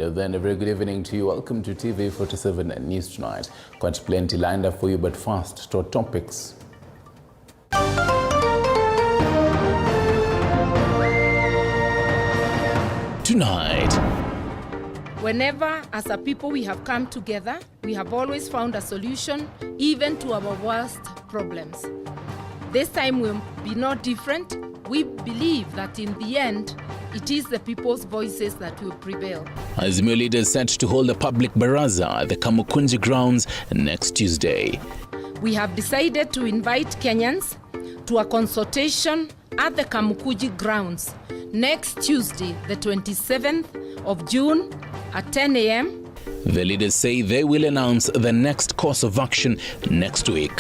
Hello then, a very good evening to you. Welcome to TV47 News Tonight. Quite plenty lined up for you, but first to our topics. Tonight. Whenever, as a people, we have come together, we have always found a solution, even to our worst problems. This time will be no different. We believe that in the end, it is the people's voices that will prevail. Azimio leaders set to hold a public baraza at the Kamukunji grounds next Tuesday. We have decided to invite Kenyans to a consultation at the Kamukunji grounds next Tuesday, the 27th of June at 10 a.m. The leaders say they will announce the next course of action next week.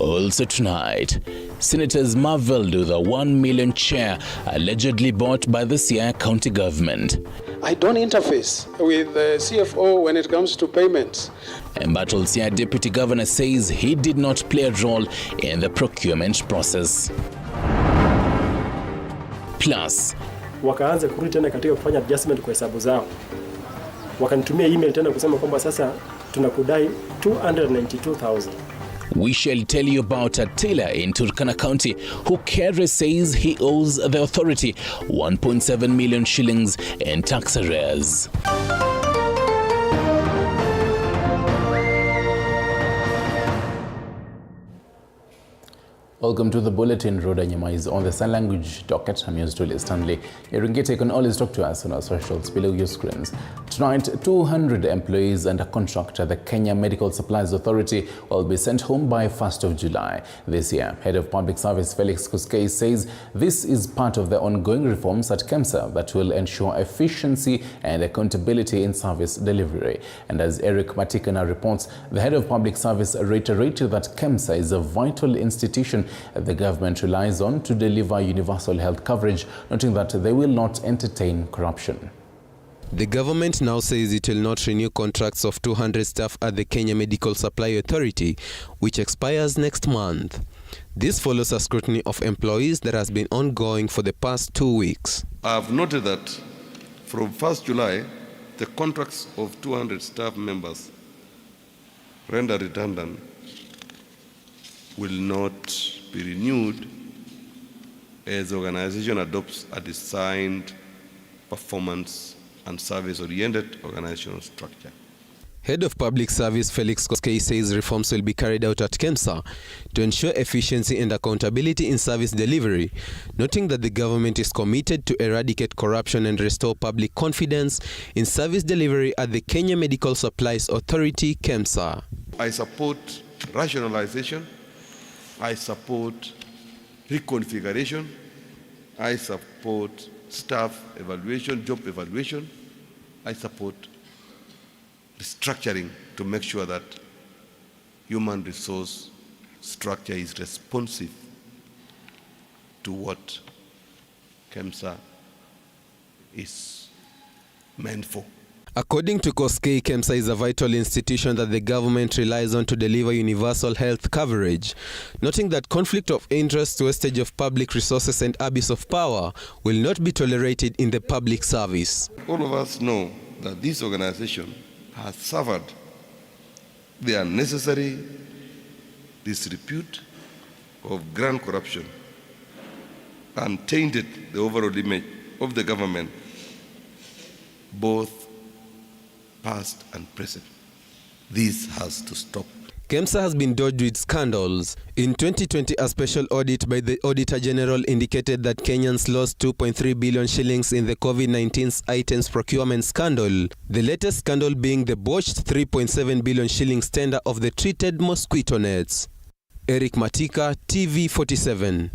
Also tonight, senators marveled with a 1 million chair allegedly bought by the Siaya County government. I don't interface with the CFO when it comes to payments. Embattled Siaya deputy governor says he did not play a role in the procurement process. Plus, wakaanza kurudi tena katika kufanya adjustment kwa hesabu zao. Wakanitumia email tena kusema kwamba sasa tunakudai 292,000. we shall tell you about a tailor in Turkana County who KRA says he owes the authority 1.7 million shillings in tax arrears. Welcome to the bulletin. Rhoda Nyama is on the sign language docket. I'm yours truly, Stanley Iringete. You can always talk to us on our socials below your screens. Tonight, 200 employees and a contractor, the Kenya Medical Supplies Authority, will be sent home by 1st of July this year. Head of Public Service Felix Koskei says this is part of the ongoing reforms at KEMSA that will ensure efficiency and accountability in service delivery. And as Eric Matikana reports, the head of Public Service reiterated that KEMSA is a vital institution the government relies on to deliver universal health coverage, noting that they will not entertain corruption. The government now says it will not renew contracts of 200 staff at the Kenya Medical Supply Authority, which expires next month. This follows a scrutiny of employees that has been ongoing for the past 2 weeks. I have noted that from 1st July, the contracts of 200 staff members rendered redundant will not be renewed as the organization adopts a designed performance and service-oriented organizational structure. Head of Public Service Felix Koskei says reforms will be carried out at KEMSA to ensure efficiency and accountability in service delivery, noting that the government is committed to eradicate corruption and restore public confidence in service delivery at the Kenya Medical Supplies Authority, KEMSA. I support rationalization. I support reconfiguration. I support staff evaluation, job evaluation. I support restructuring to make sure that human resource structure is responsive to what KEMSA is meant for. According to Koskei, KEMSA is a vital institution that the government relies on to deliver universal health coverage, noting that conflict of interest, wastage of public resources and abuse of power will not be tolerated in the public service. All of us know that this organization has suffered the unnecessary disrepute of grand corruption and tainted the overall image of the government, both past and present. This has to stop. KEMSA has been dodged with scandals. In 2020, a special audit by the Auditor General indicated that Kenyans lost 2.3 billion shillings in the COVID-19 items procurement scandal, the latest scandal being the botched 3.7 billion shillings tender of the treated mosquito nets. Eric Matika, TV47.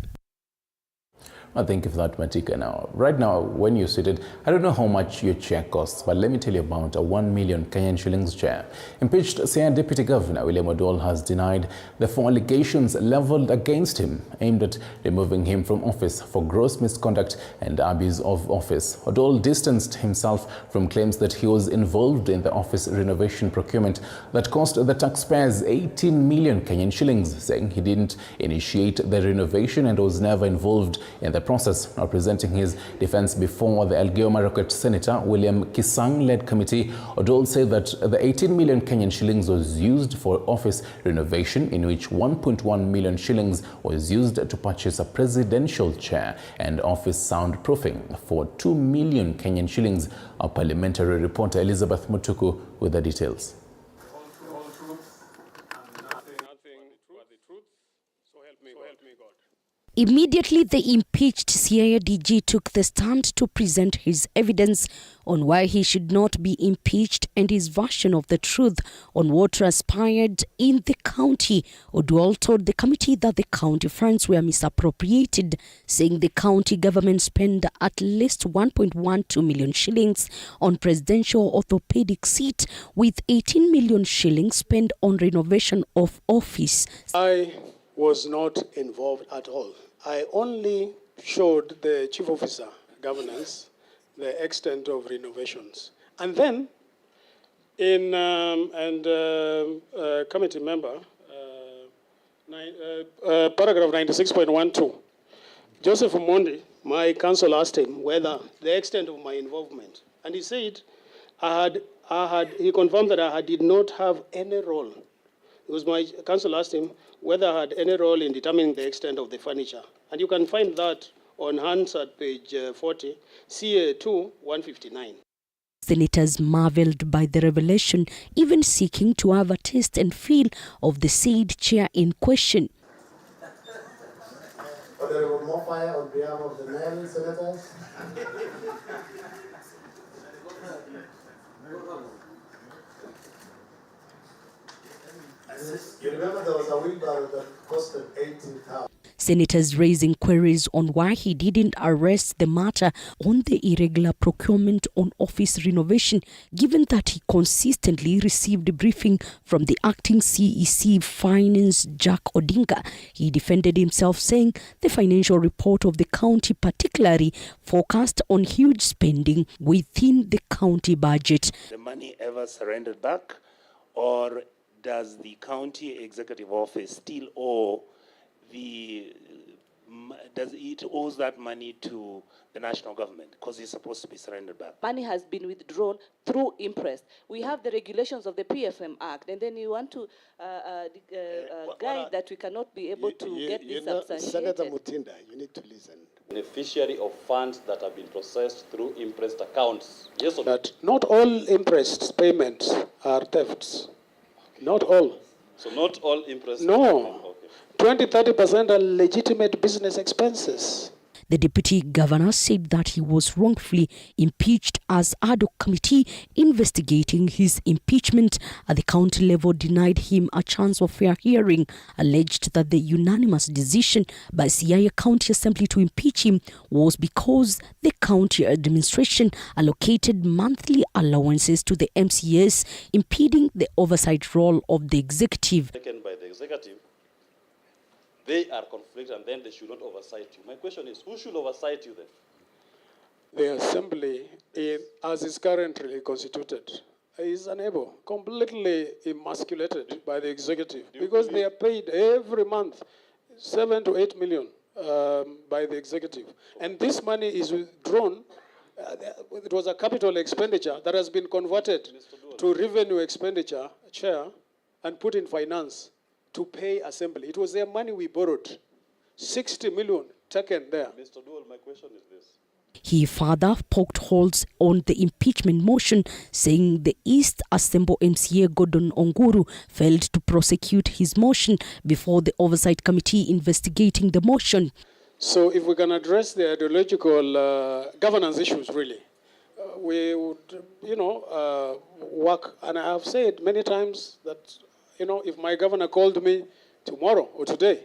Thank you for that, Matika. Now, right now, when you're seated, I don't know how much your chair costs, but let me tell you about a 1 million Kenyan shillings chair. Impeached Siaya Deputy Governor William Odol has denied the 4 allegations leveled against him, aimed at removing him from office for gross misconduct and abuse of office. Odol distanced himself from claims that he was involved in the office renovation procurement that cost the taxpayers 18 million Kenyan shillings, saying he didn't initiate the renovation and was never involved in the process of presenting his defense before the Elgeyo Marakwet Senator William Kisang-led committee, Odol said that the 18 million Kenyan shillings was used for office renovation, in which 1.1 million shillings was used to purchase a presidential chair and office soundproofing for 2 million Kenyan shillings. Our parliamentary reporter Elizabeth Mutuku with the details. Immediately, the impeached CIA DG took the stand to present his evidence on why he should not be impeached and his version of the truth on what transpired in the county. Oduol told the committee that the county funds were misappropriated, saying the county government spent at least 1.12 million shillings on presidential orthopedic seat, with 18 million shillings spent on renovation of office. I was not involved at all. I only showed the chief officer, governance, the extent of renovations. And then, in committee member, paragraph 96.12, Joseph Omondi, my counsel, asked him whether the extent of my involvement. And he said, he confirmed that I did not have any role. Because my counsel asked him whether I had any role in determining the extent of the furniture. And you can find that on Hansard page 40, CA2 159. Senators marveled by the revelation, even seeking to have a taste and feel of the said chair in question. Honorable Mofaya, on behalf of the male senators. You remember there was a wheelbarrow that costed 18,000. Senators raising queries on why he didn't arrest the matter on the irregular procurement on office renovation, given that he consistently received a briefing from the acting CEC Finance, Jack Odinga. He defended himself, saying the financial report of the county particularly focused on huge spending within the county budget. The money ever surrendered back, or does the county executive office still owe does it owes that money to the national government because it's supposed to be surrendered back? Money has been withdrawn through interest. We have the regulations of the PFM Act, and then you want to guide that we cannot be able to get this substantiated. Senator Mutinda, you need to listen. Beneficiary of funds that have been processed through imprest accounts. Yes or no? That not all imprest payments are thefts. Not all. So not all imprest? No. Okay. 20-30% are legitimate business expenses. The deputy governor said that he was wrongfully impeached as ad hoc committee investigating his impeachment at the county level denied him a chance of fair hearing, alleged that the unanimous decision by Siaya County Assembly to impeach him was because the county administration allocated monthly allowances to the MCS, impeding the oversight role of the executive. Taken by the executive, they are conflict and then they should not oversight you. My question is, who should oversight you then? The assembly, as is currently constituted, is unable, completely emasculated by the executive because they are paid every month 7 to 8 million by the executive. And this money is withdrawn. It was a capital expenditure that has been converted to revenue expenditure chair and put in finance to pay assembly. It was their money we borrowed. 60 million taken there. Mr. Dual, my question is this. He further poked holes on the impeachment motion, saying the East Assemble MCA Gordon Onguru failed to prosecute his motion before the Oversight Committee investigating the motion. So if we can address the ideological governance issues, really, we would, work. And I have said many times that, if my governor called me tomorrow or today,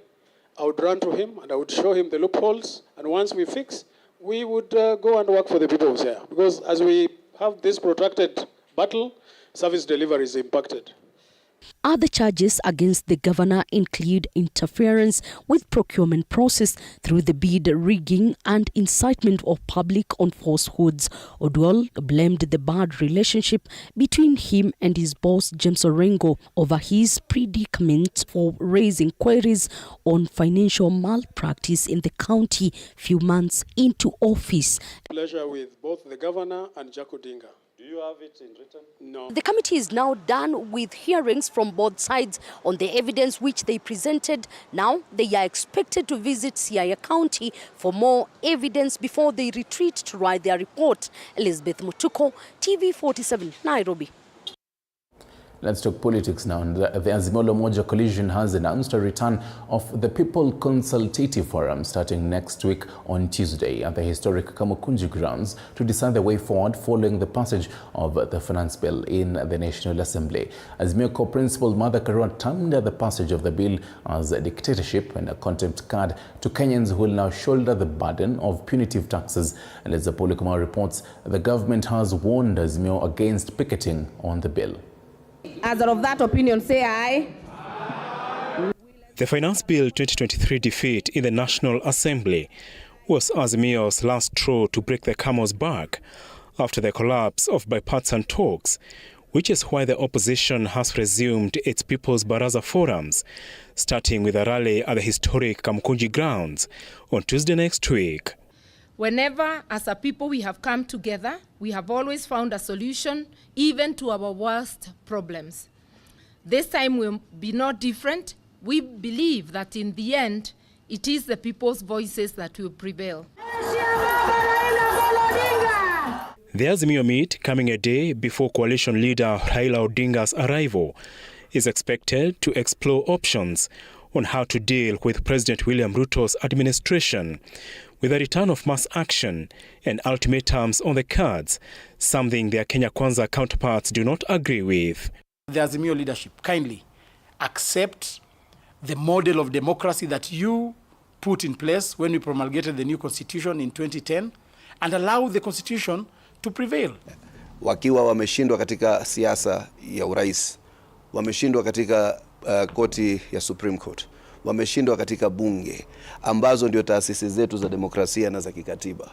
I would run to him and I would show him the loopholes. And once we fix, we would go and work for the people who's here. Because as we have this protracted battle, service delivery is impacted. Other charges against the governor include interference with procurement process through the bid rigging and incitement of public on falsehoods. Oduor blamed the bad relationship between him and his boss James Orengo over his predicament for raising queries on financial malpractice in the county few months into office. Pleasure with both the governor and Jack Odinga. Do you have it in written? No. The committee is now done with hearings from both sides on the evidence which they presented. Now they are expected to visit Siaya County for more evidence before they retreat to write their report. Elizabeth Mutuko, TV47, Nairobi. Let's talk politics now. The Azimio la Umoja coalition has announced a return of the People Consultative Forum starting next week on Tuesday at the historic Kamukunji grounds to decide the way forward following the passage of the finance bill in the National Assembly. Azimio co-principal Martha Karua termed the passage of the bill as a dictatorship and a contempt card to Kenyans who will now shoulder the burden of punitive taxes. And as the Polycomar reports, the government has warned Azimio against picketing on the bill. As of that opinion, say aye. The Finance Bill 2023 defeat in the National Assembly was Azimio's last straw to break the camel's back after the collapse of bipartisan talks, which is why the opposition has resumed its People's Baraza forums, starting with a rally at the historic Kamukunji grounds on Tuesday next week. Whenever, as a people, we have come together, we have always found a solution, even to our worst problems. This time will be no different. We believe that in the end, it is the people's voices that will prevail. The Azimio meet, coming a day before coalition leader Raila Odinga's arrival, is expected to explore options on how to deal with President William Ruto's administration, with a return of mass action and ultimatums on the cards, something their Kenya Kwanza counterparts do not agree with. The Azimio leadership kindly accept the model of democracy that you put in place when we promulgated the new constitution in 2010 and allow the constitution to prevail. Wakiwa wameshindwa katika siasa ya urais, wameshindwa katika koti ya Supreme Court, wameshindwa katika bunge ambazo ndio taasisi zetu za demokrasia na za kikatiba,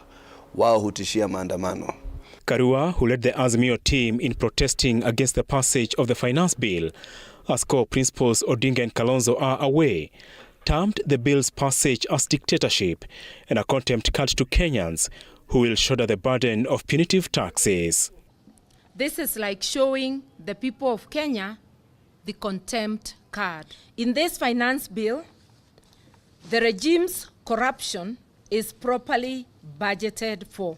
wao hutishia maandamano. Karua, who led the Azimio team in protesting against the passage of the finance bill, as co-principals Odinga and Kalonzo are away, termed the bill's passage as dictatorship and a contempt card to Kenyans who will shoulder the burden of punitive taxes. This is like showing the people of Kenya the contempt card. In this finance bill, the regime's corruption is properly budgeted for.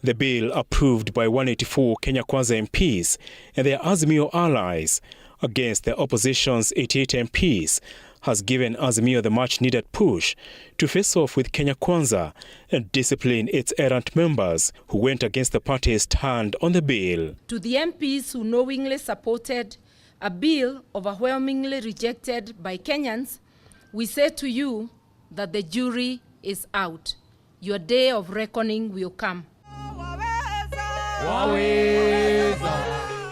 The bill, approved by 184 Kenya Kwanza MPs and their Azimio allies against the opposition's 88 MPs, has given Azimio the much-needed push to face off with Kenya Kwanza and discipline its errant members who went against the party's stand on the bill. To the MPs who knowingly supported a bill overwhelmingly rejected by Kenyans, we say to you that the jury is out. Your day of reckoning will come.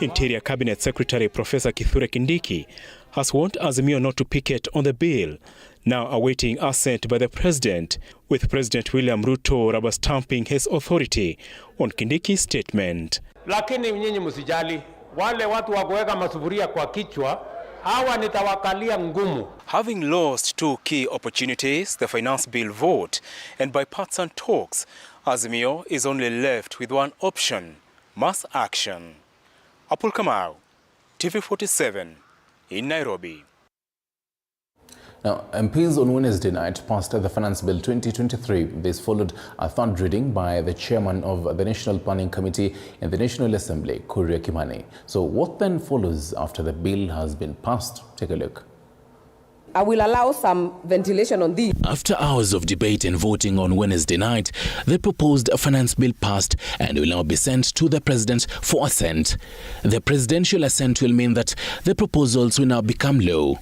Interior Cabinet Secretary Professor Kithure Kindiki has warned Azimio not to picket on the bill, now awaiting assent by the President, with President William Ruto rubber stamping his authority on Kindiki's statement. Lakini nyinyi msijali, wale watu wa kuweka masufuria kwa kichwa, hawa nitawakalia ngumu. Having lost two key opportunities, the finance bill vote and bipartisan talks, Azimio is only left with one option: mass action. Apul Kamau, TV47 in Nairobi. Now, MPs on Wednesday night passed the Finance Bill 2023. This followed a third reading by the chairman of the National Planning Committee in the National Assembly, Kuria Kimani. So what then follows after the bill has been passed? Take a look. I will allow some ventilation on this. After hours of debate and voting on Wednesday night, the proposed finance bill passed and will now be sent to the president for assent. The presidential assent will mean that the proposals will now become law.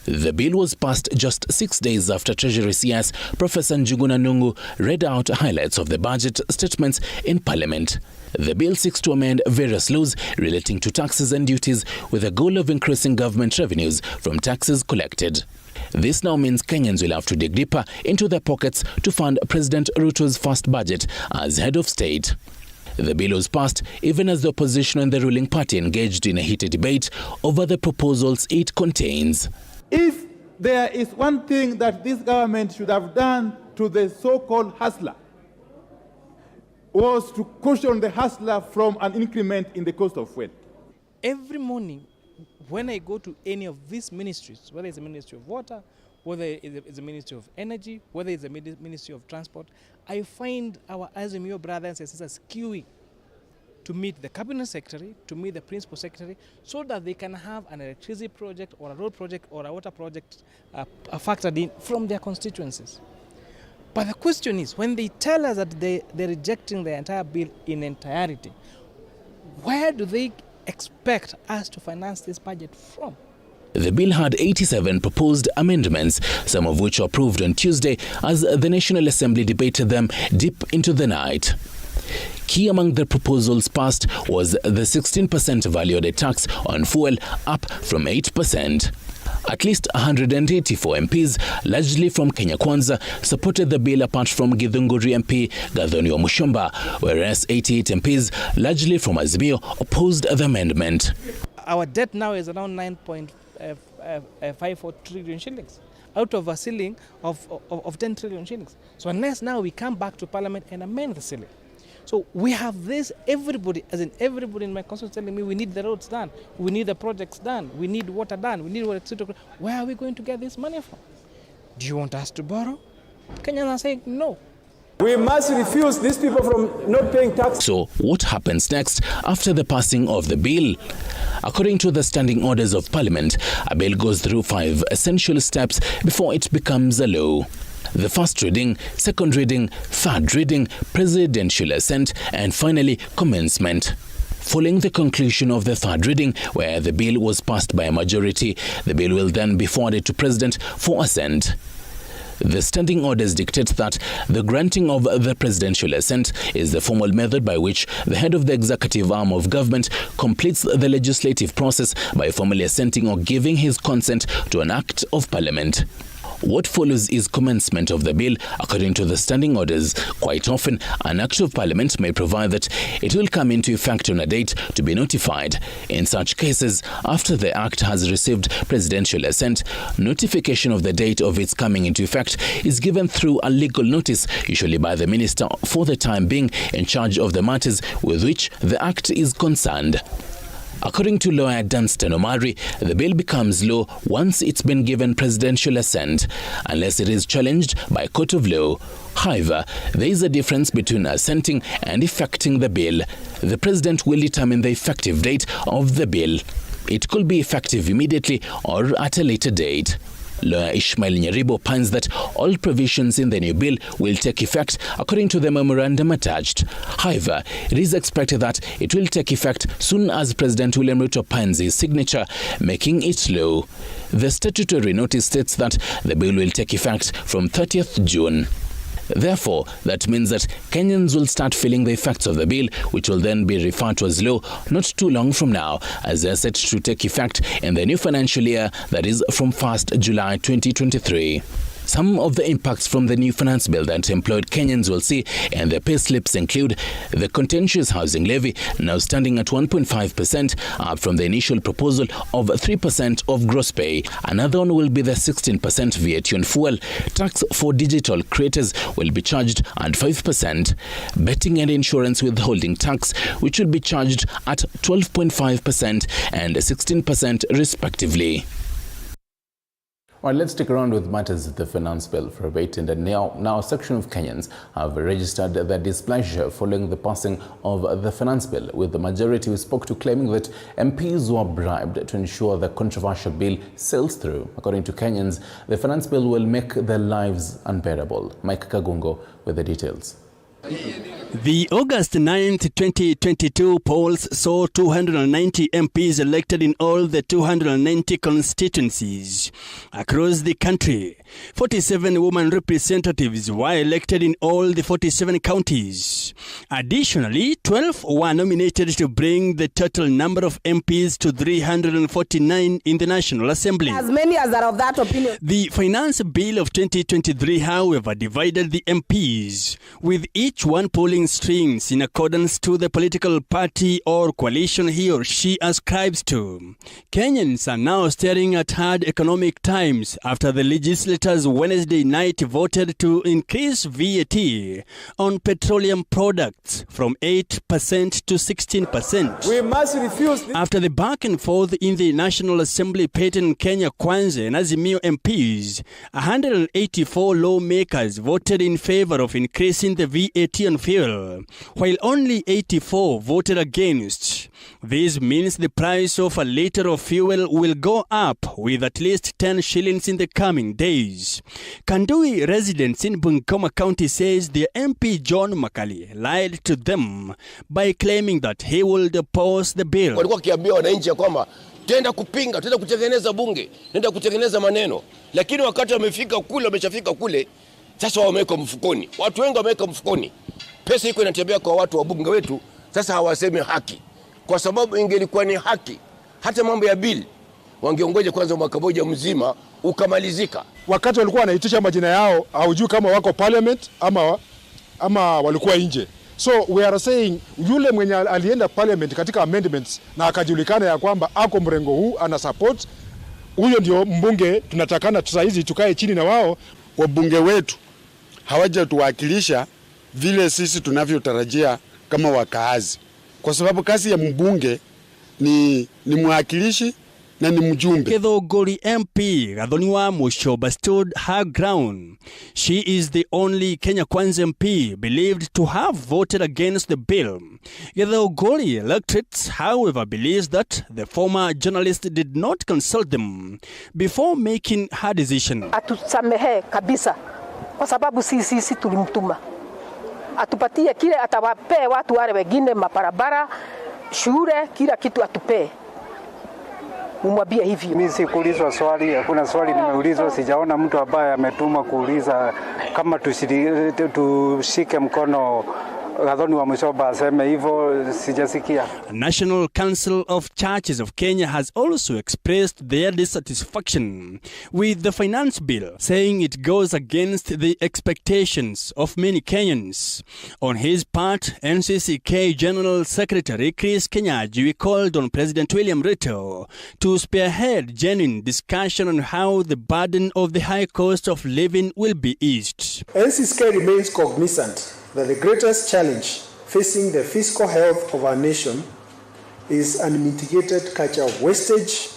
The bill was passed just 6 days after Treasury CS Professor Njuguna Ndung'u read out highlights of the budget statements in Parliament. The bill seeks to amend various laws relating to taxes and duties with the goal of increasing government revenues from taxes collected. This now means Kenyans will have to dig deeper into their pockets to fund President Ruto's first budget as head of state. The bill was passed even as the opposition and the ruling party engaged in a heated debate over the proposals it contains. If there is one thing that this government should have done to the so-called hustler, was to cushion the hustler from an increment in the cost of fuel. Every morning, when I go to any of these ministries, whether it's the Ministry of Water, whether it's the Ministry of Energy, whether it's the Ministry of Transport, I find our Azimio brothers and sisters queuing to meet the Cabinet Secretary, to meet the Principal Secretary, so that they can have an electricity project or a road project or a water project factored in from their constituencies. But the question is, when they tell us that they're rejecting the entire bill in entirety, where do they expect us to finance this budget from? The bill had 87 proposed amendments, some of which were approved on Tuesday as the National Assembly debated them deep into the night. Key among the proposals passed was the 16% value-added tax on fuel, up from 8%. At least 184 MPs, largely from Kenya Kwanza, supported the bill apart from Githunguri MP Gathoni Mushomba, whereas 88 MPs, largely from Azimio, opposed the amendment. Our debt now is around 9.54 trillion shillings, out of a ceiling of 10 trillion shillings. So unless now we come back to Parliament and amend the ceiling. So we have this, everybody in my constituency telling me we need the roads done, we need the projects done, we need water done, we need water. Where are we going to get this money from? Do you want us to borrow? Kenyans are saying no. We must refuse these people from not paying tax. So what happens next after the passing of the bill? According to the standing orders of Parliament, a bill goes through 5 essential steps before it becomes a law. The first reading, second reading, third reading, presidential assent, and finally commencement. Following the conclusion of the third reading, where the bill was passed by a majority, the bill will then be forwarded to President for assent. The standing orders dictate that the granting of the presidential assent is the formal method by which the head of the executive arm of government completes the legislative process by formally assenting or giving his consent to an act of parliament. What follows is commencement of the bill. According to the standing orders, quite often an act of parliament may provide that it will come into effect on a date to be notified. In such cases, after the act has received presidential assent, notification of the date of its coming into effect is given through a legal notice, usually by the minister for the time being in charge of the matters with which the act is concerned. According to lawyer Dunstan Omari, the bill becomes law once it's been given presidential assent, unless it is challenged by a court of law. However, there is a difference between assenting and effecting the bill. The president will determine the effective date of the bill. It could be effective immediately or at a later date. Lawyer Ishmael Nyaribo opines that all provisions in the new bill will take effect according to the memorandum attached. However, it is expected that it will take effect soon as President William Ruto pens his signature, making it law. The statutory notice states that the bill will take effect from 30th June. Therefore, that means that Kenyans will start feeling the effects of the bill, which will then be referred to as law not too long from now, as they are set to take effect in the new financial year, that is from 1st July 2023. Some of the impacts from the new finance bill that employed Kenyans will see in their pay slips include the contentious housing levy, now standing at 1.5%, up from the initial proposal of 3% of gross pay. Another one will be the 16% VAT on fuel. Tax for digital creators will be charged at 5%. Betting and insurance withholding tax, which will be charged at 12.5% and 16% respectively. Well, let's stick around with matters of the finance bill for a bit. And now a section of Kenyans have registered their displeasure following the passing of the finance bill, with the majority we spoke to claiming that MPs were bribed to ensure the controversial bill sails through. According to Kenyans, the finance bill will make their lives unbearable. Mike Kagungo with the details. The August 9th, 2022 polls saw 290 MPs elected in all the 290 constituencies across the country. 47 women representatives were elected in all the 47 counties. Additionally, 12 were nominated to bring the total number of MPs to 349 in the National Assembly. As many as are of that opinion. The Finance Bill of 2023, however, divided the MPs, with each one pulling strings in accordance to the political party or coalition he or she ascribes to. Kenyans are now staring at hard economic times after the legislators Wednesday night voted to increase VAT on petroleum products from 8% to 16%. We must refuse this. After the back and forth in the National Assembly pitting Kenya Kwanza and Azimio MPs, 184 lawmakers voted in favor of increasing the VAT on fuel, while only 84 voted against. This means the price of a liter of fuel will go up with at least 10 shillings in the coming days. Kandui residents in Bungoma County says their MP John Makali lied to them by claiming that he would oppose the bill. Walikuwa kiambia wananchi ya kwamba tenda kupinga, tenda kutengeneza bunge, tenda kutengeneza maneno. Lakini wakati wamefika kule, wameshafika kule, sasa wameweka mfukoni. Watu wengi wameweka mfukoni. Pesa iko inatembea kwa watu wa bunge wetu, sasa hawasemi haki. Kwa sababu ingelikuwa ni haki, hata mambo ya bill wangeongoja kwanza mwaka moja mzima ukamalizika. Wakati walikuwa wanaitisha majina yao, haujui kama wako parliament ama walikuwa nje. So we are saying yule mwenye alienda parliament katika amendments na akajulikana ya kwamba ako mrengo huu ana support, huyo ndio mbunge tunatakana saizi tukae chini na wao. Wabunge wetu hawajatuwakilisha vile sisi tunavyotarajia kama wakaazi, kwa sababu kazi ya mbunge ni mwakilishi na ni mjumbe. Githunguri MP Gathoniwa Musyoba stood her ground. She is the only Kenya Kwanza MP believed to have voted against the bill. Githunguri electorate, however, believes that the former journalist did not consult them before making her decision. Atusamehe kabisa kwa sababu sisi tulimtuma. Atupatie kile atawapee watu wale wengine, mabarabara, shule, kila kitu atupee. Umwambie hivi. Mimi sikuulizwa swali, hakuna swali nimeulizwa, sijaona mtu ambaye ametuma kuuliza kama tushike mkono Gathoniwa Musyoba aseme hivyo, sijasikia. National Council of Churches of Kenya has also expressed their dissatisfaction with the finance bill, saying it goes against the expectations of many Kenyans. On his part, NCCK General Secretary Chris Kenyaji called on President William Ruto to spearhead genuine discussion on how the burden of the high cost of living will be eased. NCCK remains cognizant that the greatest challenge facing the fiscal health of our nation is unmitigated culture of wastage,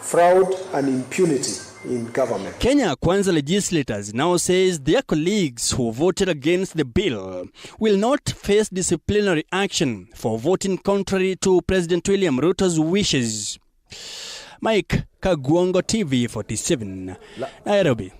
fraud, and impunity in government. Kenya Kwanza legislators now says their colleagues who voted against the bill will not face disciplinary action for voting contrary to President William Ruto's wishes. Mike Kagwongo, TV 47, Nairobi.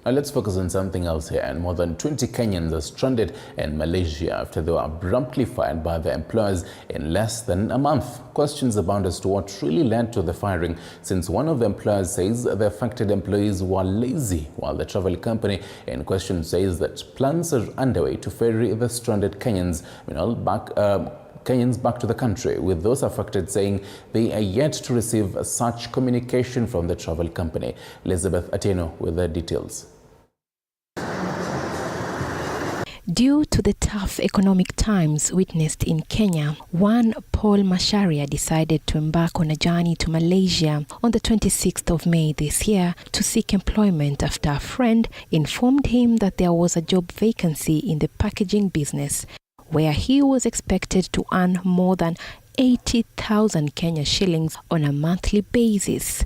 Now let's focus on something else here. And more than 20 Kenyans are stranded in Malaysia after they were abruptly fired by their employers in less than a month. Questions abound as to what really led to the firing, since one of the employers says the affected employees were lazy, while the travel company in question says that plans are underway to ferry the stranded Kenyans back to the country, with those affected saying they are yet to receive such communication from the travel company. Elizabeth Atieno with the details. Due to the tough economic times witnessed in Kenya, one Paul Masharia decided to embark on a journey to Malaysia on the 26th of May this year to seek employment after a friend informed him that there was a job vacancy in the packaging business, where he was expected to earn more than 80,000 Kenya shillings on a monthly basis.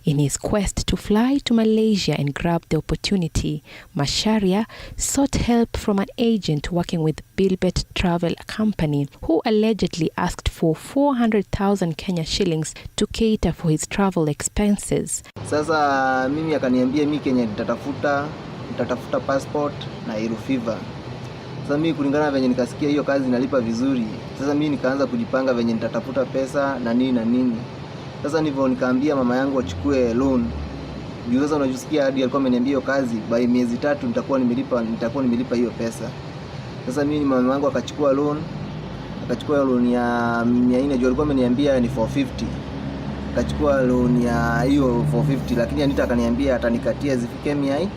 In his quest to fly to Malaysia and grab the opportunity, Masharia sought help from an agent working with Bilbet Travel Company, who allegedly asked for 400,000 Kenya shillings to cater for his travel expenses. Sasa mimi akaniambia mimi Kenya nitatafuta passport na yellow fever. Sasa mimi kulingana venye nikasikia hiyo kazi inalipa vizuri, sasa mimi nikaanza kujipanga venye nitatafuta pesa na nini na nini. Sasa ndivyo nikaambia mama yangu achukue loan. Juu sasa unajisikia hadi alikuwa ameniambia hiyo kazi by miezi 3 nitakuwa nimelipa hiyo pesa. Sasa mimi mama yangu akachukua loan ya 400, juu alikuwa ameniambia ni 450. Akachukua loan ya hiyo 450, lakini Anita akaniambia atanikatia zifike 400.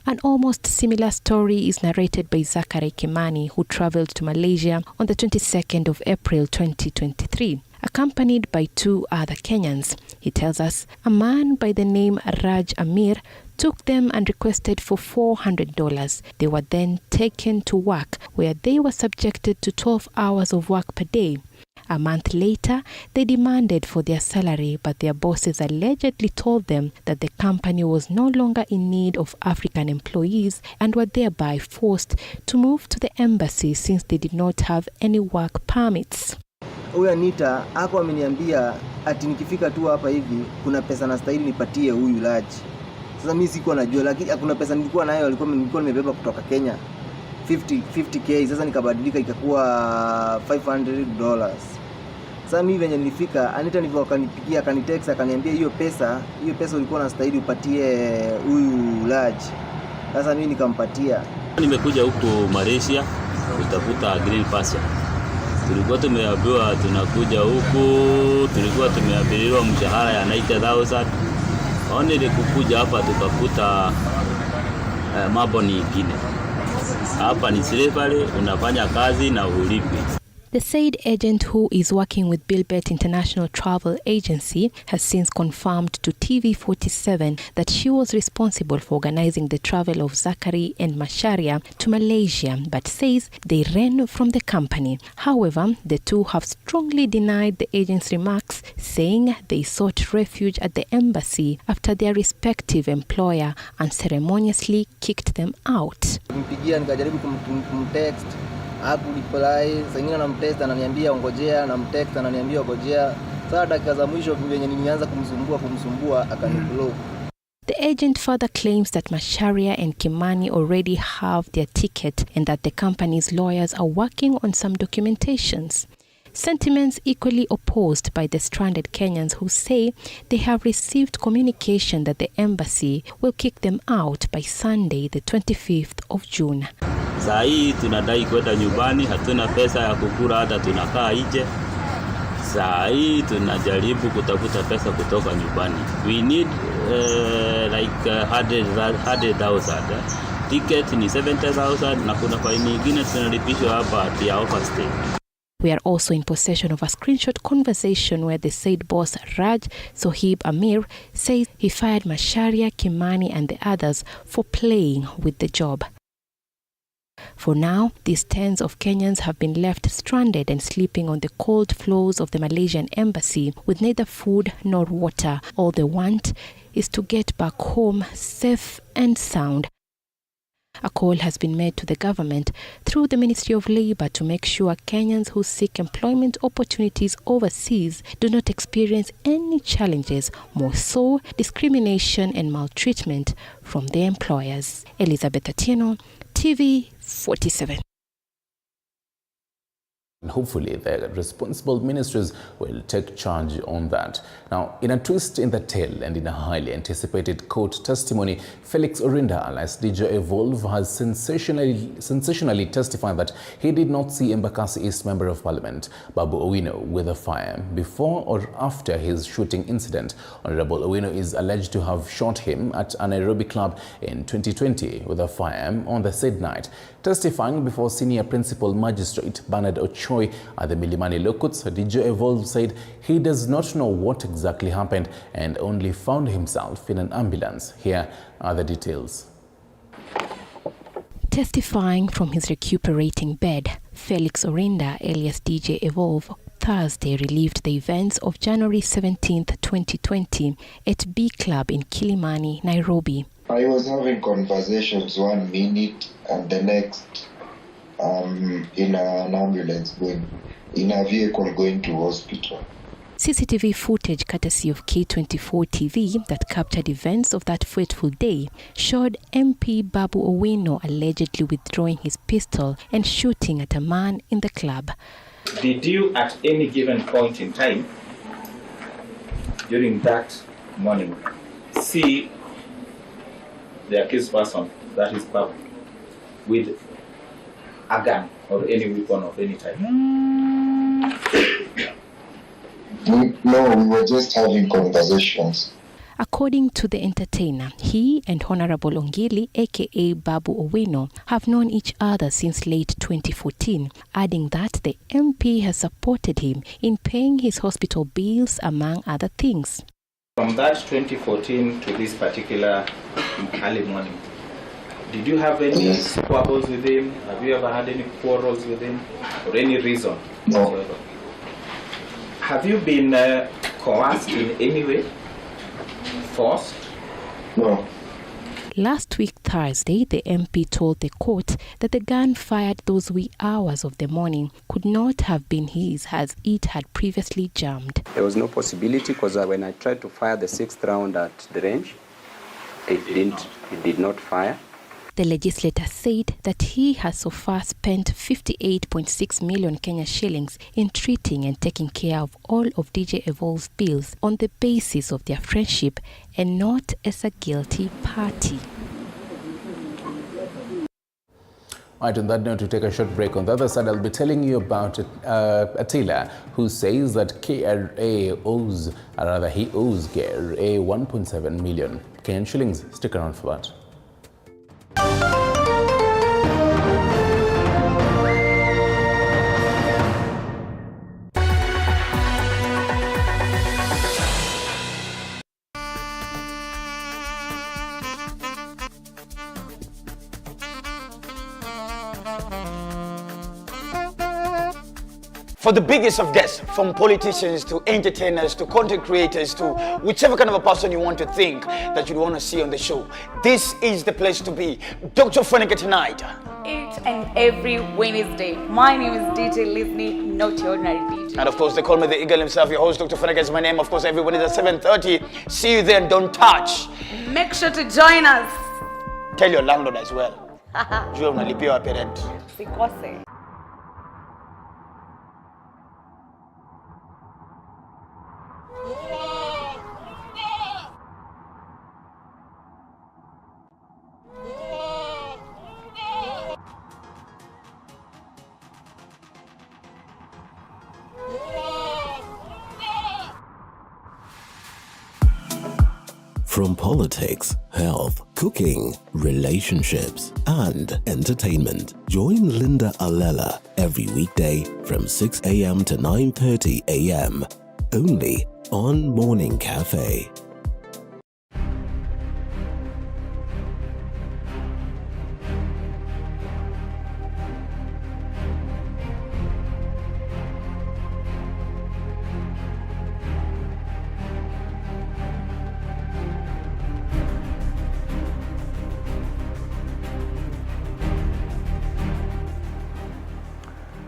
An almost similar story is narrated by Zachary Kimani, who traveled to Malaysia on the 22nd of April 2023, accompanied by 2 other Kenyans. He tells us a man by the name Raj Amir took them and requested for $400. They were then taken to work, where they were subjected to 12 hours of work per day. A month later, they demanded for their salary, but their bosses allegedly told them that the company was no longer in need of African employees and were thereby forced to move to the embassy since they did not have any work permits. Huyu Anita hapo ameniambia ati nikifika tu hapa hivi kuna pesa nastahili nipatie huyu Raj. Sasa mimi sikuwa najua, lakini hakuna pesa nilikuwa nayo, nilikuwa nimebeba kutoka Kenya 50k. Sasa nikabadilika ikakuwa $500. Sasa mimi venye nilifika, Anita ndivyo akanipigia, akanitext, akaniambia hiyo pesa ulikuwa unastahili upatie huyu Raj. Sasa mimi nikampatia. Nimekuja huko Malaysia kutafuta green passport. Tulikuwa tumeambiwa tunakuja huku, tulikuwa tumeambiwa mshahara ya 90,000. Only kukuja hapa tukakuta mambo ni ingine. Hapa ni slavery, unafanya kazi na ulipi. The said agent, who is working with Bilbet International Travel Agency, has since confirmed to TV47 that she was responsible for organizing the travel of Zachary and Macharia to Malaysia, but says they ran from the company. However, the two have strongly denied the agent's remarks, saying they sought refuge at the embassy after their respective employer unceremoniously kicked them out. Nimpigia nikajaribu kumtext, hakureply. Sasa namtext ananiambia ongojea, namtext ananiambia ongojea. Sasa dakika za mwisho venye nilianza kumsumbua akaniblock. The agent further claims that Macharia and Kimani already have their ticket and that the company's lawyers are working on some documentations. Sentiments equally opposed by the stranded Kenyans, who say they have received communication that the embassy will kick them out by Sunday, the 25th of June. Saa hii tunadai kwenda nyumbani, hatuna pesa ya kukula, hata tunakaa nje. Saa hii tunajaribu kutafuta pesa kutoka nyumbani. We need like 100,000. Ticket ni 70,000 na kuna faini nyingine tunalipishwa hapa ya overstay. We are also in possession of a screenshot conversation where the said boss Raj Sohib Amir says he fired Macharia, Kimani and the others for playing with the job. For now, these tens of Kenyans have been left stranded and sleeping on the cold floors of the Malaysian embassy with neither food nor water. All they want is to get back home safe and sound. A call has been made to the government through the Ministry of Labour to make sure Kenyans who seek employment opportunities overseas do not experience any challenges, more so discrimination and maltreatment from their employers. Elizabeth Atieno, TV47. Hopefully, the responsible ministries will take charge on that. Now, in a twist in the tale and in a highly anticipated court testimony, Felix Orinda, alias DJ Evolve, has sensationally testified that he did not see Embakasi East Member of Parliament Babu Owino with a firearm before or after his shooting incident. Honorable Owino is alleged to have shot him at a Nairobi club in 2020 with a firearm on the said night. Testifying before Senior Principal Magistrate Bernard Ochoy at the Milimani Lokuts, DJ Evolve said he does not know what exactly happened and only found himself in an ambulance. Here are the details. Testifying from his recuperating bed, Felix Orinda, alias DJ Evolve, Thursday relived the events of January 17, 2020 at B Club in Kilimani, Nairobi. I was having conversations 1 minute and the next in an ambulance in a vehicle going to hospital. CCTV footage courtesy of K24 TV that captured events of that fateful day showed MP Babu Owino allegedly withdrawing his pistol and shooting at a man in the club. Did you at any given point in time during that morning see the accused person, that is Babu, with a gun or any weapon of any type? No, we were just having conversations. According to the entertainer, he and Honorable Ongili, aka Babu Owino, have known each other since late 2014, adding that the MP has supported him in paying his hospital bills, among other things. From that 2014 to this particular early morning, did you have any squabbles with him? Have you ever had any quarrels with him for any reason whatsoever? Have you been coerced in any way? Forced? No. Last week, Thursday, the MP told the court that the gun fired those wee hours of the morning could not have been his, as it had previously jammed. There was no possibility, because when I tried to fire the 6th round at the range, it did not fire. The legislator said that he has so far spent 58.6 million Kenya shillings in treating and taking care of all of DJ Evolve's bills on the basis of their friendship and not as a guilty party. Right, on that note, we take a short break. On the other side, I'll be telling you about Attila, who says that KRA owes, or rather he owes KRA 1.7 million Kenyan shillings. Stick around for that. For the biggest of guests, from politicians to entertainers to content creators to whichever kind of a person you want to think that you'd want to see on the show, this is the place to be. Dr. Funeke tonight. Each and every Wednesday. My name is DJ Lisney, not your ordinary DJ. And of course, they call me the eagle himself. Your host, Dr. Funeke, is my name. Of course, every Wednesday at 7:30. See you there and don't touch. Make sure to join us. Tell your landlord as well. Jua unalipia wapi rent. Sikose. From politics, health, cooking, relationships, and entertainment, join Linda Alela every weekday from 6 a.m. to 9:30 a.m. only on Morning Cafe.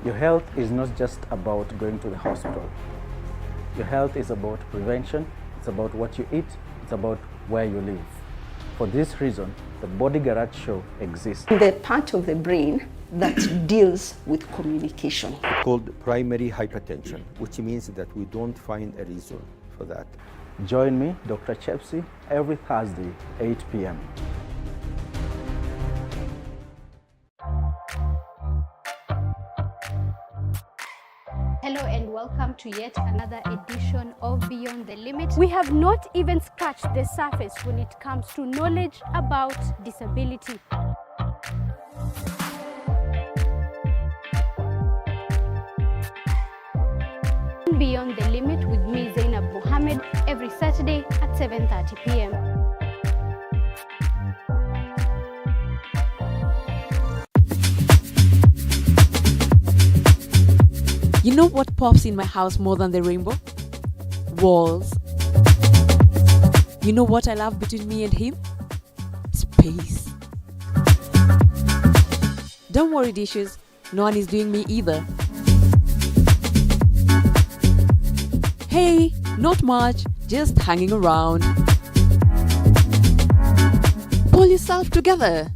Your health is not just about going to the hospital. Your health is about prevention, it's about what you eat, it's about where you live. For this reason, the Body Garage Show exists. The part of the brain that deals with communication. Called primary hypertension, which means that we don't find a reason for that. Join me, Dr. Chepsi, every Thursday, 8 p.m. Hello and welcome to yet another edition of Beyond the Limit. We have not even scratched the surface when it comes to knowledge about disability. Beyond the Limit with me, Zainab Mohammed, every Saturday at 7:30 p.m. You know what pops in my house more than the rainbow? Walls. You know what I love between me and him? Space. Don't worry, dishes. No one is doing me either. Hey, not much, just hanging around. Pull yourself together.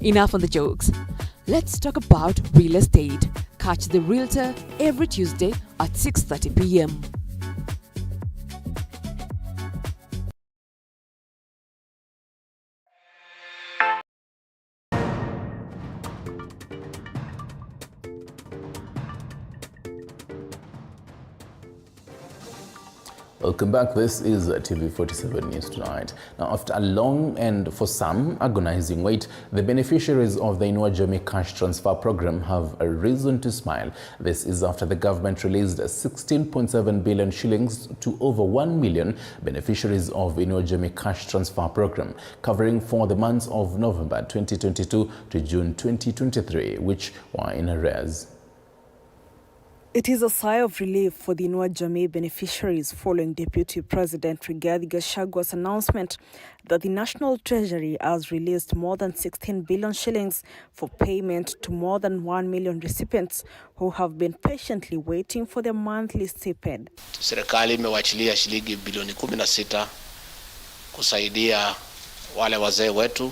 Enough on the jokes. Let's talk about real estate. Catch The Realtor every Tuesday at 6:30 p.m. Welcome back. This is TV47 News Tonight. Now, after a long and, for some, agonizing wait, the beneficiaries of the Inua Jamii Cash Transfer Program have a reason to smile. This is after the government released 16.7 billion shillings to over 1 million beneficiaries of Inua Jamii Cash Transfer Program, covering for the months of November 2022 to June 2023, which were in arrears. It is a sigh of relief for the Inua Jamii beneficiaries following Deputy President Rigathi Gachagua's announcement that the National Treasury has released more than 16 billion shillings for payment to more than 1 million recipients who have been patiently waiting for their monthly stipend. Serikali imewachilia shilingi bilioni 16 kusaidia wale wazee wetu,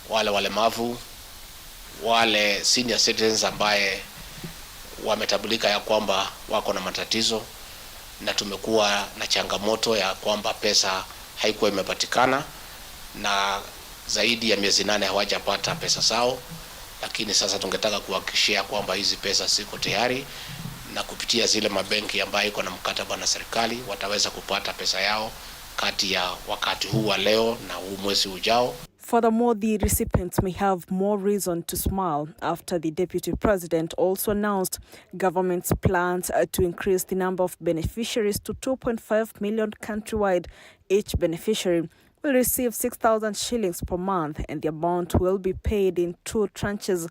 wale walemavu, wale senior citizens ambaye wametambulika ya kwamba wako na matatizo, na tumekuwa na changamoto ya kwamba pesa haikuwa imepatikana na zaidi ya miezi 8 hawajapata pesa zao, lakini sasa tungetaka kuhakikishia kwamba hizi pesa ziko tayari na kupitia zile mabenki ambayo iko na mkataba na serikali wataweza kupata pesa yao kati ya wakati huu wa leo na huu mwezi ujao. Furthermore, the recipients may have more reason to smile after the Deputy President also announced government's plans to increase the number of beneficiaries to 2.5 million countrywide. Each beneficiary will receive 6,000 shillings per month, and the amount will be paid in 2 tranches.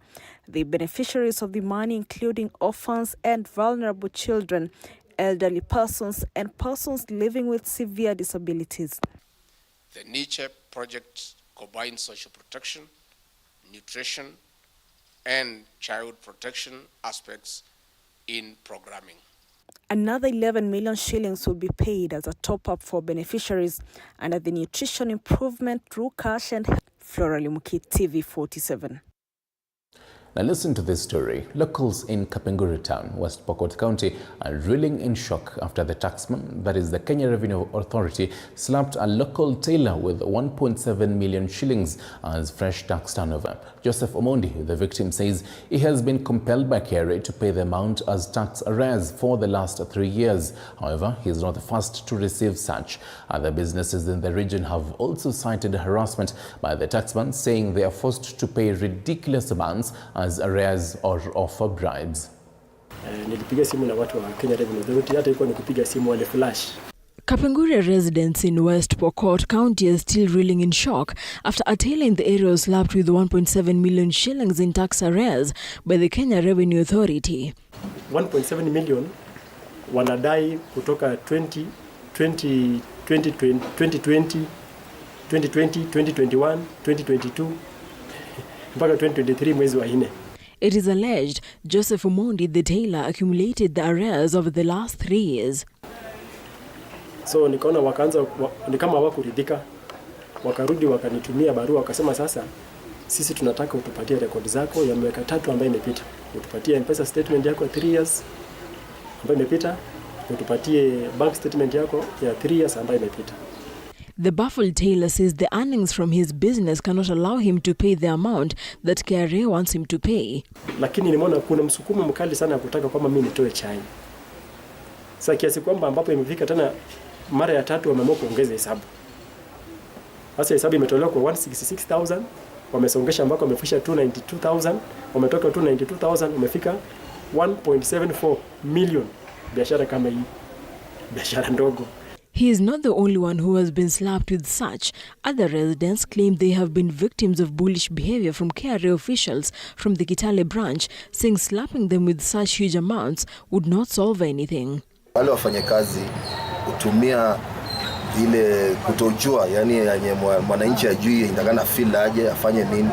The beneficiaries of the money including orphans and vulnerable children, elderly persons, and persons living with severe disabilities. The Niche project combines social protection, nutrition, and child protection aspects in programming. Another 11 million shillings will be paid as a top-up for beneficiaries under the nutrition improvement through cash and Flora Limuki, TV47. Now listen to this story. Locals in Kapenguru town, West Pokot County, are reeling in shock after the taxman, that is the Kenya Revenue Authority, slapped a local tailor with 1.7 million shillings as fresh tax turnover. Joseph Omondi, the victim, says he has been compelled by KRA to pay the amount as tax arrears for the last 3 years. However, he is not the first to receive such. Other businesses in the region have also cited harassment by the taxman, saying they are forced to pay ridiculous amounts as arrears or offer bribes. Nilipiga simu na watu wa Kenya Revenue Authority, hata iko nikupiga simu wale flash. Kapenguru residents in West Pokot County are still reeling in shock after a tailor in the area was slapped with 1.7 million shillings in tax arrears by the Kenya Revenue Authority. 1.7 million wanadai kutoka 2020, 2021, 2022 mpaka 2023 mwezi wa 4. It is alleged Joseph Omondi, the tailor, accumulated the arrears over the last 3 years. So nikaona wakaanza ni kama hawakuridhika, wakarudi wakanitumia barua, wakasema sasa sisi tunataka utupatie rekodi zako ya miaka 3 ambayo imepita, utupatie M-Pesa statement yako ya 3 years ambayo imepita, utupatie bank statement yako ya 3 years ambayo imepita. The baffled tailor says the earnings from his business cannot allow him to pay the amount that KRA wants him to pay. Lakini nimeona kuna msukumo mkali sana ya kutaka kwamba mimi nitoe chai. Sasa kiasi kwamba ambapo imefika tena mara ya 3 wameamua kuongeza hesabu. Sasa hesabu imetolewa kwa 166,000, wamesongesha ambako wamefisha 292,000, wametoka 292,000 umefika 1.74 million. Biashara kama hii, biashara ndogo. He is not the only one who has been slapped with such. Other residents claim they have been victims of bullish behavior from KRA officials from the Kitale branch, saying slapping them with such huge amounts would not solve anything. Wale wafanyakazi hutumia ile kutojua, yani yenye mwananchi ajui indagana feel aje afanye nini,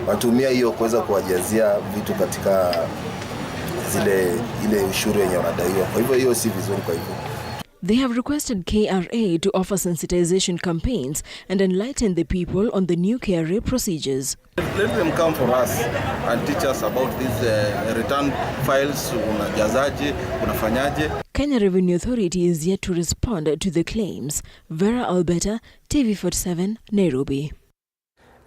watumia hiyo kuweza kuwajazia vitu katika ile ushuru yenye wanadaiwa. Kwa hivyo hiyo si vizuri kwa hivyo. They have requested KRA to offer sensitization campaigns and enlighten the people on the new KRA procedures. Let them come for us and teach us about these return files. Unajazaje, unafanyaje? Kenya Revenue Authority is yet to respond to the claims. Vera Alberta, TV47, Nairobi.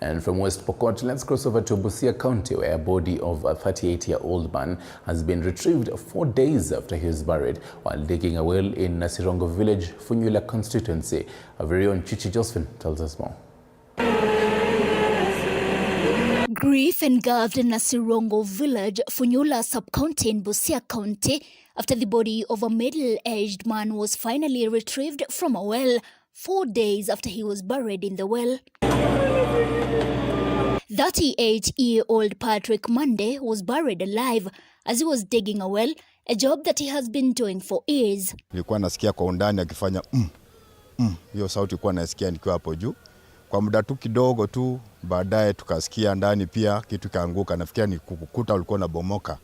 And from West Pokot, let's cross over to Busia County, where a body of a 38-year-old man has been retrieved 4 days after he was buried while digging a well in Nasirongo village, Funyula constituency. Our very own Chichi Josephine tells us more. Grief engulfed in Nasirongo village, Funyula sub-county in Busia County, after the body of a middle-aged man was finally retrieved from a well 4 days after he was buried in the well. 38-year-old Patrick Monday was buried alive as he was digging a well, a job that he has been doing for years. Nilikuwa nasikia kwa undani akifanya hiyo sauti ilikuwa nasikia nikiwa hapo juu. Kwa muda tu kidogo tu baadaye tukasikia ndani pia kitu kaanguka. Nafikiria ni ukuta ulikuwa unabomoka.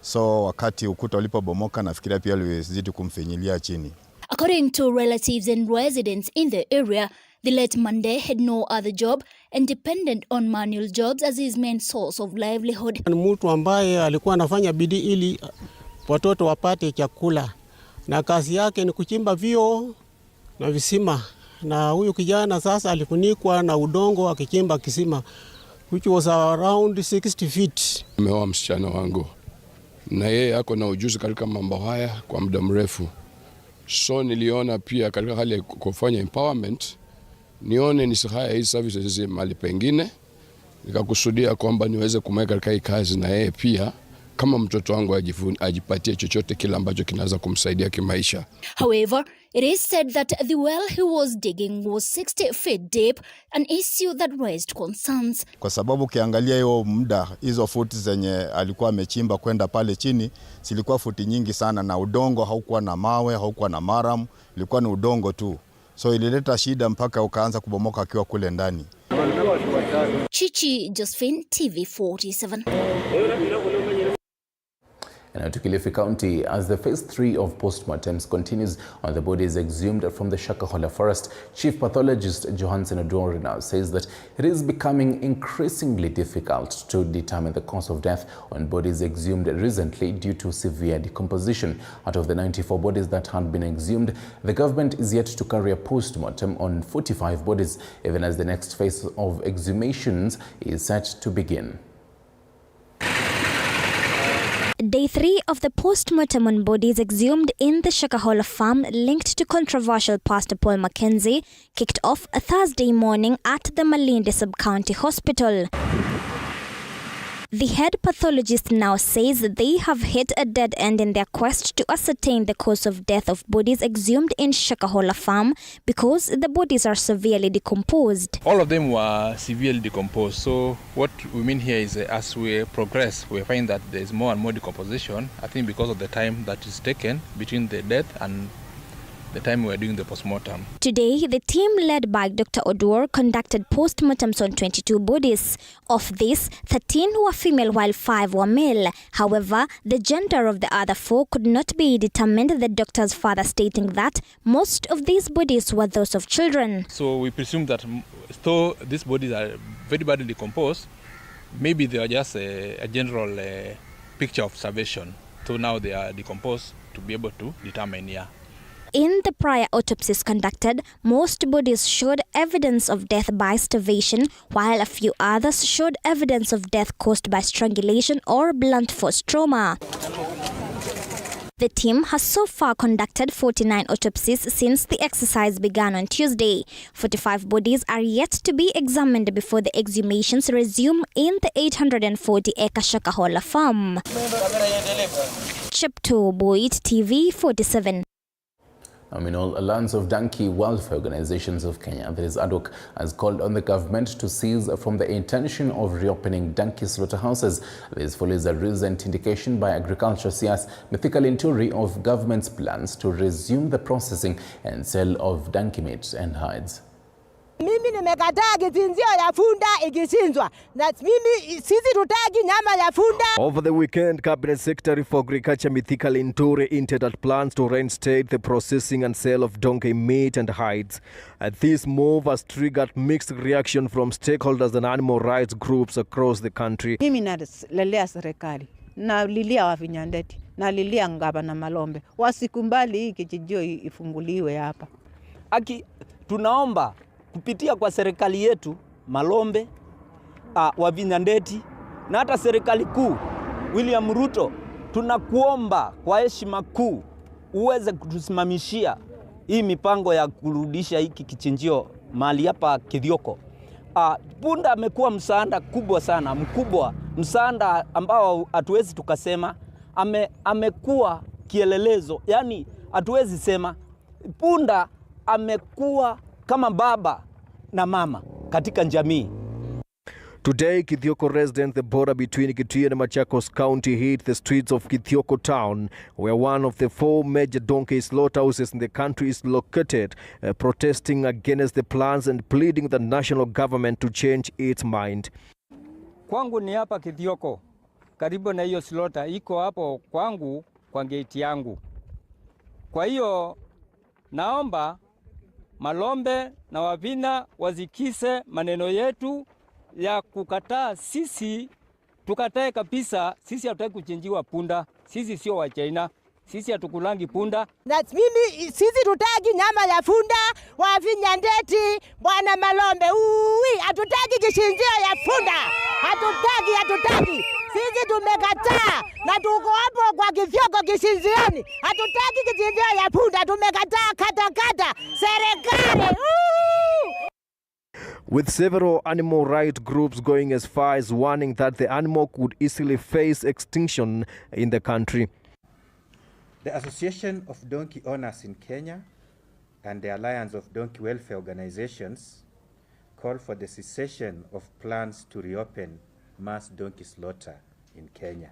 So wakati ukuta ulipobomoka nafikiria pia ulizidi kumfinyilia chini. According to relatives and residents in the area, the late Monday had no other job and depended on manual jobs as his main source of livelihood. Ni mtu ambaye alikuwa anafanya bidii ili watoto wapate chakula, na kazi yake ni kuchimba vio na visima, na huyu kijana sasa alifunikwa na udongo akichimba kisima which was around 60 feet. Nimeoa msichana wangu na yeye ako na ujuzi katika mambo haya kwa muda mrefu. So niliona pia katika hali ya kufanya empowerment, nione nisihaya hii services mahali pengine, nikakusudia kwamba niweze kumweka katika hii kazi na yeye pia kama mtoto wangu ajipatie chochote kile ambacho kinaweza kumsaidia kimaisha. However, it is said that the well he was digging was 60 feet deep, an issue that raised concerns. Kwa sababu ukiangalia hiyo muda, hizo futi zenye alikuwa amechimba kwenda pale chini, zilikuwa futi nyingi sana na udongo haukuwa na mawe, haukuwa na maram, ilikuwa ni udongo tu. So ilileta shida mpaka ukaanza kubomoka akiwa kule ndani. Chichi Josephine, TV47. And to Kilifi County, as the phase 3 of postmortems continues on the bodies exhumed from the Shakahola forest, Chief Pathologist Johansen Odwor now says that it is becoming increasingly difficult to determine the cause of death on bodies exhumed recently due to severe decomposition. Out of the 94 bodies that had been exhumed, the government is yet to carry a postmortem on 45 bodies, even as the next phase of exhumations is set to begin. Day 3 of the post-mortem on bodies exhumed in the Shakahola farm linked to controversial Pastor Paul Mackenzie kicked off a Thursday morning at the Malindi Sub-County Hospital. The head pathologist now says that they have hit a dead end in their quest to ascertain the cause of death of bodies exhumed in Shakahola farm because the bodies are severely decomposed. All of them were severely decomposed. So what we mean here is as we progress, we find that there is more and more decomposition. I think because of the time that is taken between the death and the time we are doing the postmortem. Today, the team led by Dr. Odwor conducted postmortems on 22 bodies. Of these, 13 were female while 5 were male. However, the gender of the other 4 could not be determined, the doctors further stating that most of these bodies were those of children. So we presume that though these bodies are very badly decomposed, maybe they are just a general picture of starvation. So now they are decomposed to be able to determine here. In the prior autopsies conducted, most bodies showed evidence of death by starvation, while a few others showed evidence of death caused by strangulation or blunt force trauma. The team has so far conducted 49 autopsies since the exercise began on Tuesday. 45 bodies are yet to be examined before the exhumations resume in the 840-acre Shakahola farm. Chepto Boit, TV47. Nominal Alliance of Donkey Welfare Organizations of Kenya, that is ADOK, has called on the government to cease from the intention of reopening donkey slaughterhouses. This follows a recent indication by Agriculture CS Mithika Linturi of government's plans to resume the processing and sale of donkey meat and hides. Mimi nimekataa kichinjio ya funda ikichinjwa. Na mimi sisi tutaki nyama ya funda. Over the weekend, Cabinet Secretary for Agriculture Mithika Linturi hinted at plans to reinstate the processing and sale of donkey meat and hides. This move has triggered mixed reaction from stakeholders and animal rights groups across the country. Mimi nalelea serikali, nalilia wavinyandeti, nalilia Ngaba na Malombe. Wasikumbali hii kichinjio ifunguliwe hapa. Tunaomba kupitia kwa serikali yetu Malombe, Wavinyandeti na hata serikali kuu William Ruto, tunakuomba kwa heshima kuu uweze kutusimamishia hii mipango ya kurudisha hiki kichinjio mahali hapa Kithioko. Punda amekuwa msaada kubwa sana, mkubwa, msaada ambao hatuwezi tukasema amekuwa kielelezo, yani hatuwezi sema punda amekuwa kama baba na mama katika jamii. Today, Kithioko residents, the border between Kitui and Machakos County, hit the streets of Kithioko town, where one of the 4 major donkey slaughterhouses in the country is located, protesting against the plans and pleading the national government to change its mind. Kwangu ni hapa Kithioko, karibu na hiyo slaughter, iko hapo kwangu kwa gate yangu. Kwa hiyo naomba Malombe na Wavina wazikise maneno yetu ya kukataa. Sisi tukatae kabisa, sisi hatutaki kuchinjiwa punda, sisi sio wa China, sisi hatukulangi punda. Na mimi sisi tutaki nyama ya funda, Wavinyandeti, Bwana Malombe. Hatutaki kichinjio ya funda. Hatutaki. Sisi tumekataa na tuko hapo kwa Kithioko kichinjioni. Hatutaki kichinjio ya funda, tumekataa kata serikali. With several animal rights groups going as far as warning that the animal could easily face extinction in the country. The Association of Donkey Owners in Kenya and the Alliance of Donkey Welfare Organizations call for the cessation of plans to reopen mass donkey slaughter in Kenya.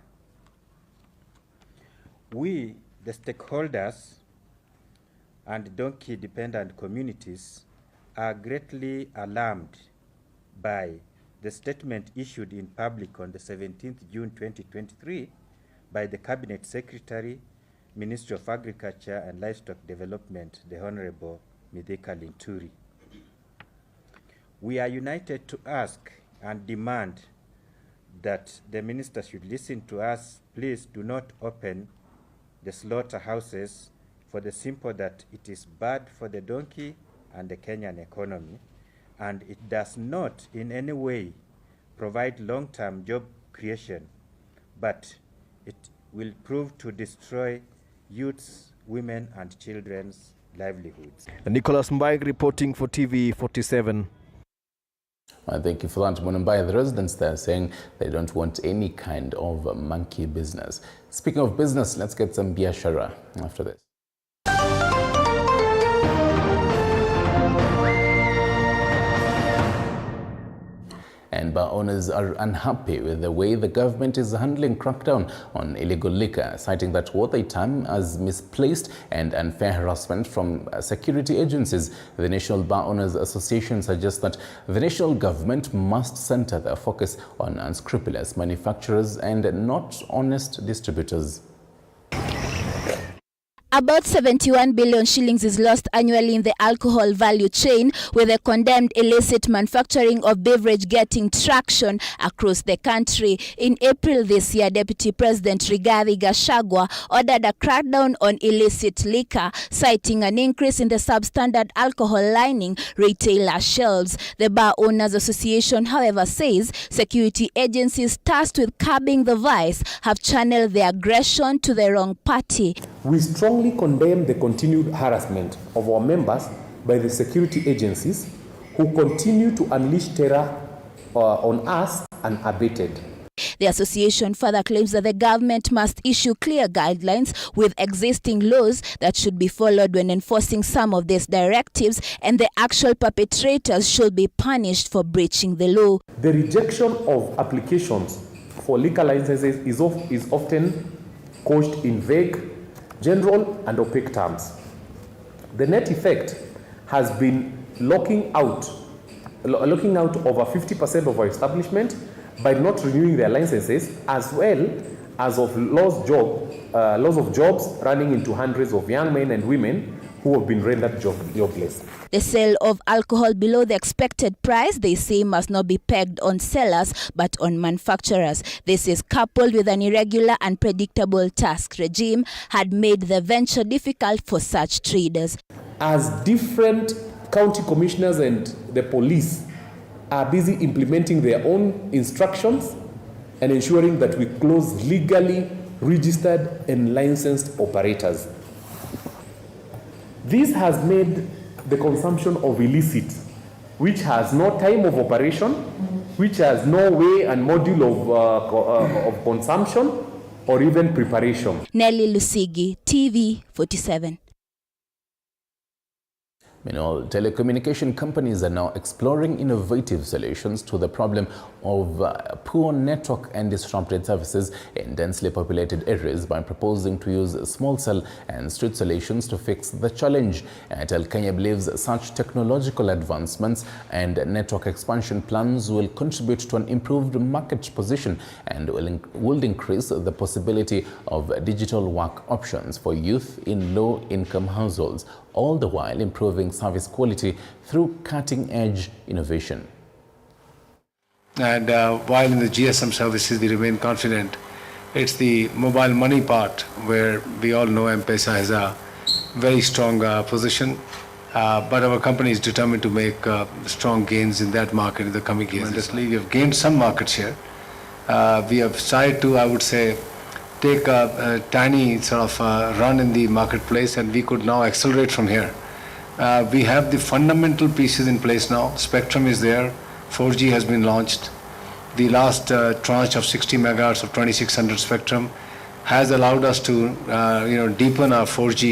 We, the stakeholders and donkey-dependent communities, are greatly alarmed by the statement issued in public on the 17th June 2023 by the Cabinet Secretary, Ministry of Agriculture and Livestock Development, the Honorable Mithika Linturi. We are united to ask and demand that the minister should listen to us. Please do not open the slaughterhouses for the simple that it is bad for the donkey and the Kenyan economy, and it does not in any way provide long-term job creation, but it will prove to destroy youths, women and children's livelihoods. Nicholas Mbaig reporting for TV47. Thank you for that, Munumbai. The residents there saying they don't want any kind of monkey business. Speaking of business, let's get some biashara after this. And bar owners are unhappy with the way the government is handling crackdown on illegal liquor, citing that what they term as misplaced and unfair harassment from security agencies. The National Bar Owners Association suggests that the national government must center their focus on unscrupulous manufacturers and not honest distributors. About 71 billion shillings is lost annually in the alcohol value chain, with the condemned illicit manufacturing of beverage getting traction across the country. In April this year, Deputy President Rigathi Gachagua ordered a crackdown on illicit liquor, citing an increase in the substandard alcohol lining retailer shelves. The Bar Owners Association, however, says security agencies tasked with curbing the vice have channeled their aggression to the wrong party. We strongly condemn the continued harassment of our members by the security agencies who continue to unleash terror on us unabated. The association further claims that the government must issue clear guidelines with existing laws that should be followed when enforcing some of these directives, and the actual perpetrators should be punished for breaching the law. The rejection of applications for liquor licenses is often couched in vague, general and opaque terms. The net effect has been locking out locking out over 50% of our establishment by not renewing their licenses, as well as of loss of jobs running into hundreds of young men and women who have been rendered jobless. The sale of alcohol below the expected price, they say, must not be pegged on sellers but on manufacturers. This is coupled with an irregular and predictable tax regime had made the venture difficult for such traders. As different county commissioners and the police are busy implementing their own instructions and ensuring that we close legally registered and licensed operators. This has made the consumption of illicit, which has no time of operation, which has no way and module of consumption or even preparation. Nelly Lusigi, TV 47. Meanwhile, telecommunication companies are now exploring innovative solutions to the problem of poor network and disrupted services in densely populated areas by proposing to use small cell and street solutions to fix the challenge. Airtel Kenya believes such technological advancements and network expansion plans will contribute to an improved market position and will increase the possibility of digital work options for youth in low-income households, all the while improving service quality through cutting-edge innovation. And while in the GSM services we remain confident, it's the mobile money part where we all know M-Pesa has a very strong position, but our company is determined to make strong gains in that market in the coming years. We have gained some market share. We have tried to, I would say, take a tiny sort of run in the marketplace, and we could now accelerate from here. We have the fundamental pieces in place now. Spectrum is there. 4G has been launched. The last tranche of 60 megahertz of 2600 spectrum has allowed us to deepen our 4G